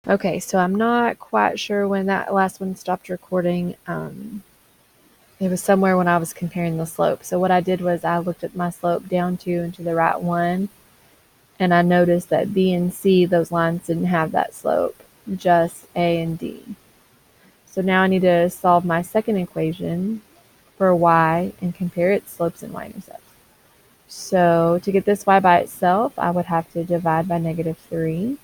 Okay, so I'm not quite sure when that last one stopped recording. It was somewhere when I was comparing the slope. So what I did was I looked at my slope down to and to the right one, and I noticed that B and C, those lines didn't have that slope, just A and D. So now I need to solve my second equation for y and compare its slopes and y-intercepts. So to get this y by itself, I would have to divide by -3.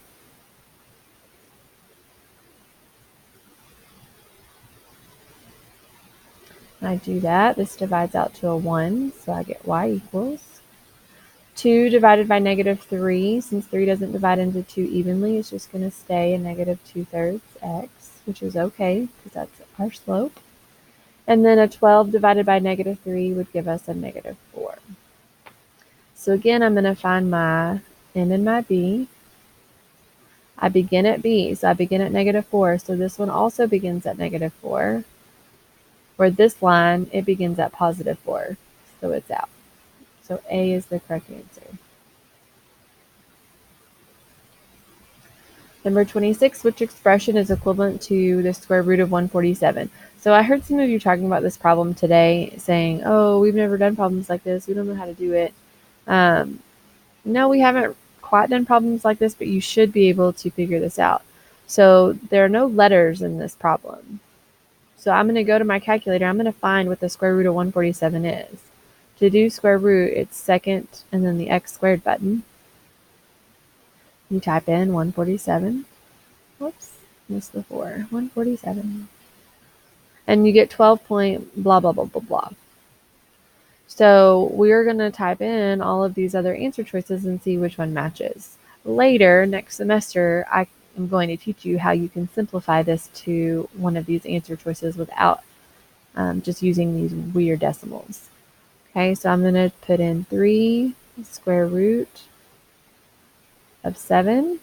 I do that. This divides out to a 1, so I get y equals 2 divided by -3. Since 3 doesn't divide into 2 evenly, it's just going to stay a -2/3 x, which is okay because that's our slope. And then a 12 divided by -3 would give us a -4. So again, I'm going to find my m and my b. I begin at b, so I begin at -4. So this one also begins at -4. Where this line, it begins at +4, so it's out. So A is the correct answer. Number 26, which expression is equivalent to the square root of 147? So I heard some of you talking about this problem today, saying, oh, we've never done problems like this. We don't know how to do it. No, we haven't quite done problems like this, but you should be able to figure this out. So there are no letters in this problem. So I'm going to go to my calculator. I'm going to find what the square root of 147 is. To do square root, it's second and then the x squared button. You type in 147. Whoops, missed the 4. 147. And you get 12 point blah, blah, blah, blah, blah. So we're going to type in all of these other answer choices and see which one matches. Later, next semester, I am going to teach you how you can simplify this to one of these answer choices without just using these weird decimals. Okay, so I'm going to put in 3 square root of 7.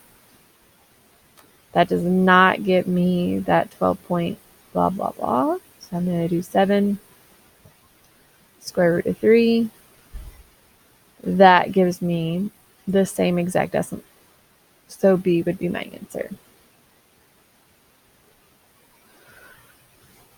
That does not give me that 12 point blah, blah, blah. So I'm going to do 7 square root of 3. That gives me the same exact decimal. So B would be my answer.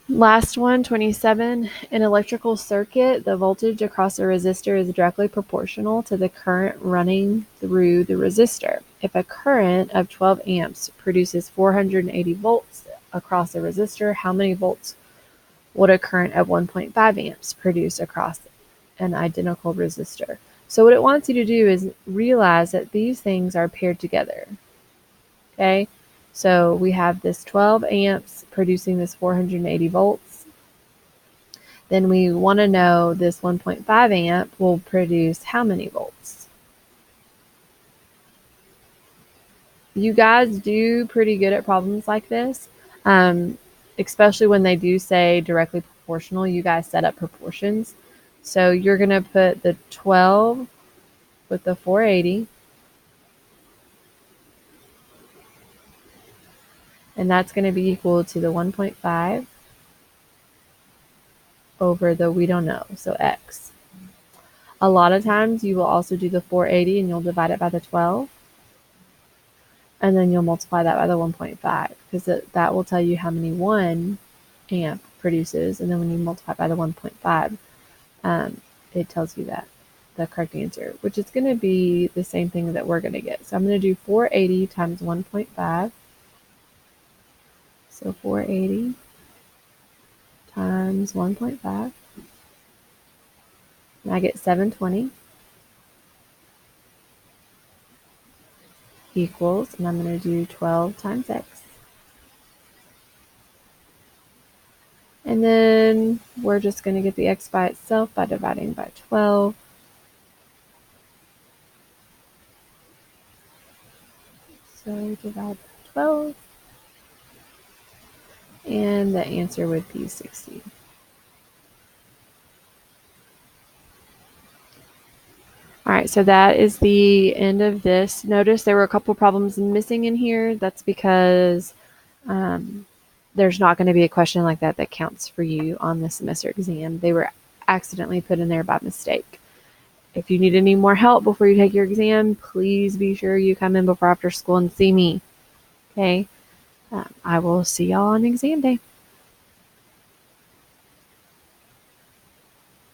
Last one, 27. In electrical circuit, the voltage across a resistor is directly proportional to the current running through the resistor. If a current of 12 amps produces 480 volts across a resistor, how many volts would a current of 1.5 amps produce across an identical resistor? So what it wants you to do is realize that these things are paired together. Okay? So we have this 12 amps producing this 480 volts. Then we want to know this 1.5 amp will produce how many volts? You guys do pretty good at problems like this, especially when they do say directly proportional. You guys set up proportions. So you're going to put the 12 with the 480. And that's going to be equal to the 1.5 over the we don't know, so x. A lot of times you will also do the 480 and you'll divide it by the 12. And then you'll multiply that by the 1.5 because that will tell you how many 1 amp produces. And then when you multiply by the 1.5, it tells you that the correct answer, which is going to be the same thing that we're going to get. So I'm going to do 480 times 1.5. So 480 times 1.5. And I get 720 equals, and I'm going to do 12 times x. And then we're just going to get the x by itself by dividing by 12. So divide by 12. And the answer would be 60. All right, so that is the end of this. Notice there were a couple problems missing in here. That's because there's not going to be a question like that that counts for you on the semester exam. They were accidentally put in there by mistake. If you need any more help before you take your exam, please be sure you come in before after school and see me. Okay? I will see y'all on exam day.